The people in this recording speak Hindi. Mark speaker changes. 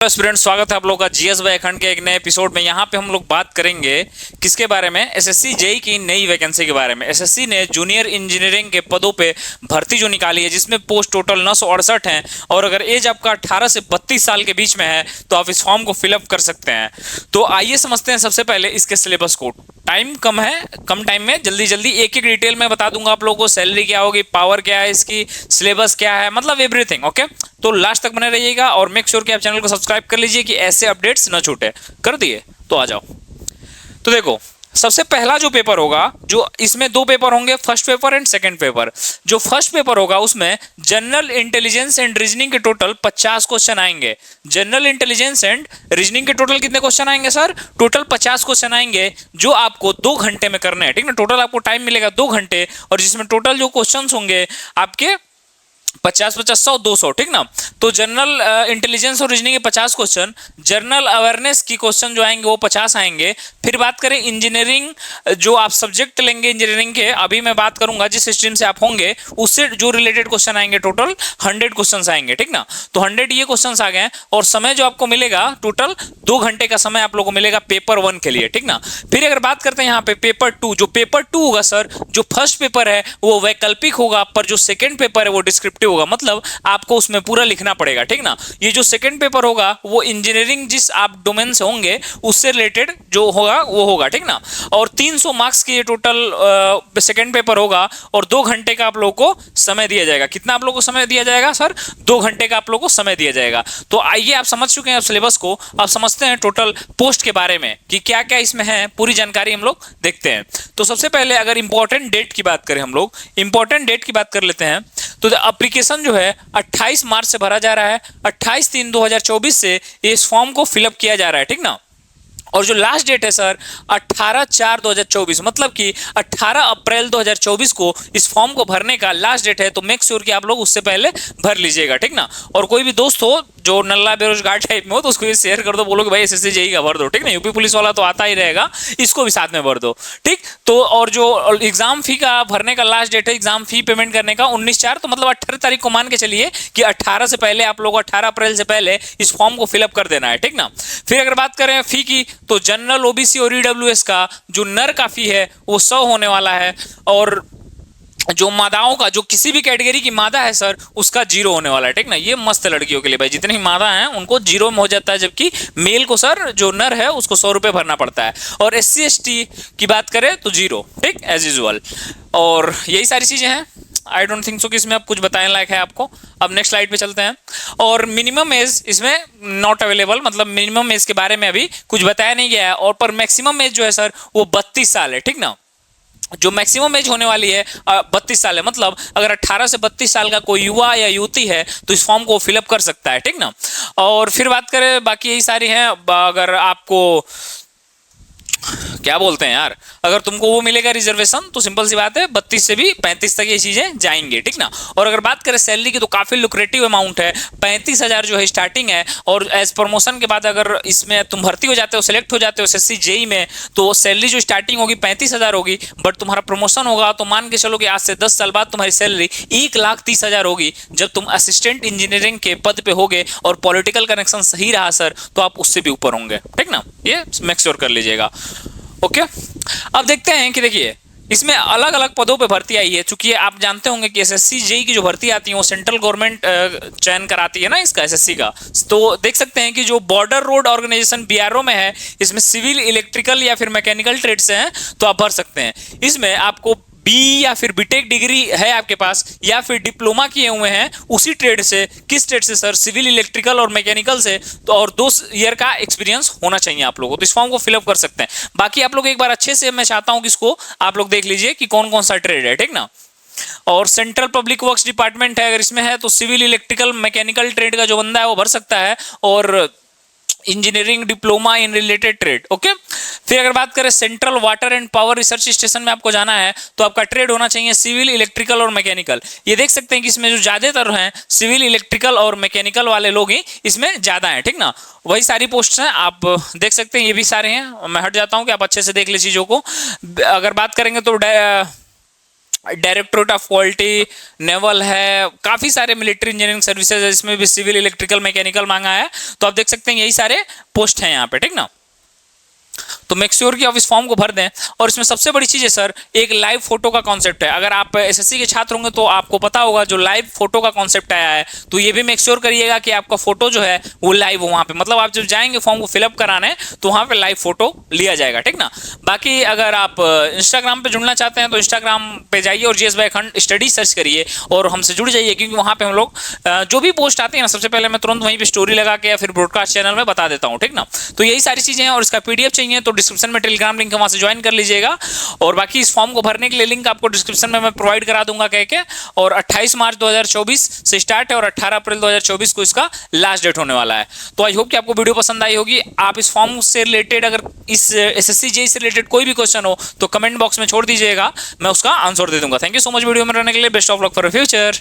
Speaker 1: स्टूडेंट, स्वागत है आप लोगों का जीएस बाय अखंड के एक नए एपिसोड में। यहाँ पे हम लोग बात करेंगे किसके बारे में? एसएससी जेई की नई वैकेंसी के बारे में। एसएससी ने जूनियर इंजीनियरिंग के पदों पे भर्ती जो निकाली है, जिसमें पोस्ट टोटल 968 हैं, और अगर एज आपका 18 से 32 साल के बीच में है तो आप इस फॉर्म को फिलअप कर सकते हैं। तो आइए समझते हैं सबसे पहले इसके सिलेबस को। टाइम कम है, कम टाइम में जल्दी जल्दी एक एक डिटेल में बता दूंगा आप लोगों को। सैलरी क्या होगी, पावर क्या है इसकी, सिलेबस क्या है, मतलब एवरीथिंग। ओके, तो लास्ट तक बने रहिएगा और मेक श्योर कि आप चैनल को सब्सक्राइब कर लीजिए कि ऐसे अपडेट्स न छूटे। कर दिए तो आ जाओ। तो देखो, सबसे पहला जो पेपर होगा, जो इसमें दो पेपर होंगे, first paper and second paper. जो फर्स्ट पेपर होगा उसमें जनरल इंटेलिजेंस एंड रीजनिंग के टोटल 50 क्वेश्चन आएंगे। जनरल इंटेलिजेंस एंड रीजनिंग के टोटल कितने क्वेश्चन आएंगे सर? टोटल 50 क्वेश्चन आएंगे, जो आपको 2 घंटे में करने हैं। ठीक ना, टोटल आपको टाइम मिलेगा 2 घंटे, और जिसमें टोटल जो क्वेश्चन होंगे आपके 50-50, 100-200। ठीक ना, तो जनरल इंटेलिजेंस और रीजनिंग के 50 क्वेश्चन, जनरल अवेयरनेस की क्वेश्चन जो आएंगे वो 50 आएंगे। फिर बात करें इंजीनियरिंग, जो आप सब्जेक्ट लेंगे इंजीनियरिंग के, अभी मैं बात करूंगा जिस स्ट्रीम से आप होंगे उससे जो रिलेटेड क्वेश्चन आएंगे, टोटल 100 क्वेश्चन आएंगे। ठीक ना, तो 100 ये क्वेश्चन आ गए, और समय जो आपको मिलेगा टोटल 2 घंटे का समय आप लोगों को मिलेगा पेपर 1 के लिए। ठीक ना, फिर अगर बात करते हैं यहाँ पे पेपर 2, जो पेपर 2 होगा सर, जो फर्स्ट पेपर है वो वैकल्पिक होगा, पर जो सेकेंड पेपर है वो डिस्क्रिप्टिव होगा, मतलब आपको उसमें पूरा लिखना पड़ेगा। ठीक ना, ये जो सेकंड पेपर होगा वो इंजीनियरिंग जिस आप डोमेन से होंगे उससे रिलेटेड जो होगा वो होगा। ठीक ना, और 300 मार्क्स की ये टोटल सेकंड पेपर होगा, और 2 घंटे का आप लोगों को समय दिया जाएगा। कितना आप लोगों को समय दिया जाएगा सर? 2 घंटे का आप लोगों को समय दिया जाएगा। तो आइए, आप समझ चुके हैं सिलेबस को, आप समझते हैं टोटल पोस्ट के बारे में कि क्या क्या इसमें है, पूरी जानकारी हम लोग देखते हैं। तो सबसे पहले अगर इंपॉर्टेंट डेट की बात करें, हम लोग इंपॉर्टेंट डेट की बात कर लेते हैं। तो एप्लीकेशन जो है 28 मार्च से भरा जा रहा है, 28/3/2024 से इस फॉर्म को फिलअप किया जा रहा है। ठीक ना, और जो लास्ट डेट है सर 18/4/2024, मतलब कि 18 अप्रैल 2024 को इस फॉर्म को भरने का लास्ट डेट है। तो मेक श्योर कि आप लोग उससे पहले भर लीजिएगा। ठीक ना, और कोई भी दोस्त हो जो नल्ला बेरोजगार टाइप में हो तो उसको ये शेयर कर दो, बोलो कि भाई एसएससी जेईई का भर दो। ठीक ना, यूपी पुलिस वाला तो आता ही रहेगा, इसको भी साथ में भर दो। ठीक, तो और जो एग्जाम फी का भरने का लास्ट डेट है, एग्जाम फी पेमेंट करने का 19/4, तो मतलब 18 तारीख को मान के चलिए कि 18 से पहले आप लोग 18 अप्रैल से पहले इस फॉर्म को फिलअप कर देना है। ठीक ना, फिर अगर बात करें फी की, तो जनरल, ओबीसी और ईडब्ल्यूएस का जो नर का फी है वो 100 होने वाला है, और जो मादाओं का, जो किसी भी कैटेगरी की मादा है सर, उसका 0 होने वाला है। ठीक ना, ये मस्त लड़कियों के लिए भाई, जितनी मादा हैं उनको 0 में हो जाता है, जबकि मेल को सर, जो नर है उसको 100 रुपये भरना पड़ता है। और SC ST की बात करें तो 0। ठीक, एज यूजुअल। और यही सारी चीजें हैं। आई डोंट थिंक सो कि इसमें अब कुछ बताने लायक है आपको। अब नेक्स्ट स्लाइड पे चलते हैं। और मिनिमम एज इसमें नॉट अवेलेबल, मतलब मिनिमम एज के बारे में अभी कुछ बताया नहीं गया है। और पर मैक्सिमम एज जो है सर वो 32 साल है। ठीक ना, जो मैक्सिमम एज होने वाली है 32 साल है, मतलब अगर 18 से 32 साल का कोई युवा या युवती है तो इस फॉर्म को फिलअप कर सकता है। ठीक ना, और फिर बात करें, बाकी यही सारी हैं। अगर आपको क्या बोलते हैं यार, अगर तुमको वो मिलेगा रिजर्वेशन, तो सिंपल सी बात है 32 से भी 35 तक ये चीजें जाएंगे। ठीक ना, और अगर बात करें सैलरी की तो काफी लुक्रेटिव अमाउंट है, 35,000 जो है स्टार्टिंग है। और एज प्रमोशन के बाद अगर इसमें तुम भर्ती हो जाते हो, सेलेक्ट हो जाते हो एसएससी जेईई में, तो सैलरी जो स्टार्टिंग होगी 35,000 होगी, बट तुम्हारा प्रमोशन होगा तो मान के चलो कि आज से 10 साल बाद तुम्हारी सैलरी 1,30,000 होगी, जब तुम असिस्टेंट इंजीनियरिंग के पद पे होगे और पॉलिटिकल कनेक्शन सही रहा सर, तो आप उससे भी ऊपर होंगे। ठीक ना, ये मेक श्योर कर लीजिएगा। ओके, अब देखते हैं कि देखिए इसमें अलग अलग पदों पे भर्ती आई है। चूंकि आप जानते होंगे कि एसएससी जेईई की जो भर्ती आती है वो सेंट्रल गवर्नमेंट चयन कराती है ना इसका, एसएससी का। तो देख सकते हैं कि जो बॉर्डर रोड ऑर्गेनाइजेशन बीआरओ में है, इसमें सिविल, इलेक्ट्रिकल या फिर मैकेनिकल ट्रेड से हैं, तो आप भर सकते हैं। इसमें आपको बी या फिर बीटेक डिग्री है आपके पास, या फिर डिप्लोमा किए हुए हैं उसी ट्रेड से। किस ट्रेड से सर? सिविल, इलेक्ट्रिकल और मैकेनिकल से। तो और 2 ईयर का एक्सपीरियंस होना चाहिए आप लोगों को, तो इस फॉर्म को फिलअप कर सकते हैं। बाकी आप लोग एक बार अच्छे से, मैं चाहता हूं कि इसको आप लोग देख लीजिए कि कौन कौन सा ट्रेड है। ठीक ना, और सेंट्रल पब्लिक वर्क्स डिपार्टमेंट है अगर इसमें है, तो सिविल, इलेक्ट्रिकल, मैकेनिकल ट्रेड का जो बंदा है वो भर सकता है, और engineering diploma in related trade. Okay, फिर अगर बात करें central water and power research station में आपको जाना है, तो आपका ट्रेड होना चाहिए सिविल, इलेक्ट्रिकल और मैकेनिकल। ये देख सकते हैं कि इसमें जो ज्यादातर हैं सिविल, इलेक्ट्रिकल और मैकेनिकल वाले लोग ही इसमें ज्यादा हैं। ठीक ना, वही सारी पोस्ट हैं, आप देख सकते हैं, ये भी सारे हैं। मैं हट जाता हूं कि आप अच्छे से देख ले चीजों को। अगर बात करेंगे तो डायरेक्टोरेट ऑफ क्वालिटी, नेवल है, काफी सारे मिलिट्री इंजीनियरिंग सर्विसेज है, इसमें भी सिविल, इलेक्ट्रिकल, मैकेनिकल मांगा है। तो आप देख सकते हैं यही सारे पोस्ट हैं यहाँ पे, ठीक ना। तो मेक श्योर कि आप इस फॉर्म को भर दें। और इसमें सबसे बड़ी चीज है सर, एक लाइव फोटो का कॉन्सेप्ट है। अगर आप एसएससी के छात्र होंगे तो आपको पता होगा जो लाइव फोटो का कॉन्सेप्ट आया है, तो ये भी मेक श्योर करिएगा कि आपका फोटो जो है वो लाइव हो वहां पे। मतलब आप जब जाएंगे फॉर्म को फिलअप कराने तो वहां पे लाइव फोटो लिया जाएगा, ठीक ना। बाकी अगर आप इंस्टाग्राम पे जुड़ना चाहते हैं तो इंस्टाग्राम पे जाइए और जीएस बाय अखंड स्टडी सर्च करिए और हमसे जुड़ जाइए, क्योंकि वहां पे हम लोग जो भी पोस्ट आती है ना, सबसे पहले मैं तुरंत वहीं पे स्टोरी लगा के या फिर ब्रॉडकास्ट चैनल में बता देता हूँ, ठीक ना। तो यही सारी चीजें हैं। और इसका पीडीएफ चाहिए तो डिस्क्रिप्शन में टेलीग्राम लिंक है, वहां से ज्वाइन कर लीजिएगा। और बाकी इस फॉर्म को भरने के लिए लिंक आपको डिस्क्रिप्शन में मैं प्रोवाइड करा दूंगा कह के। और 28 मार्च 2024 से स्टार्ट है और 18 अप्रैल 2024 को इसका लास्ट डेट होने वाला है। तो आई होप कि आपको वीडियो पसंद आई होगी। आप इस फॉर्म से रिलेटेड, अगर इस एसएससी जेईई से रिलेटेड कोई भी क्वेश्चन हो तो कमेंट बॉक्स में छोड़ दीजिएगा, मैं उसका आंसर दे दूंगा। Thank you so much video में रहने के लिए। Best of luck for future.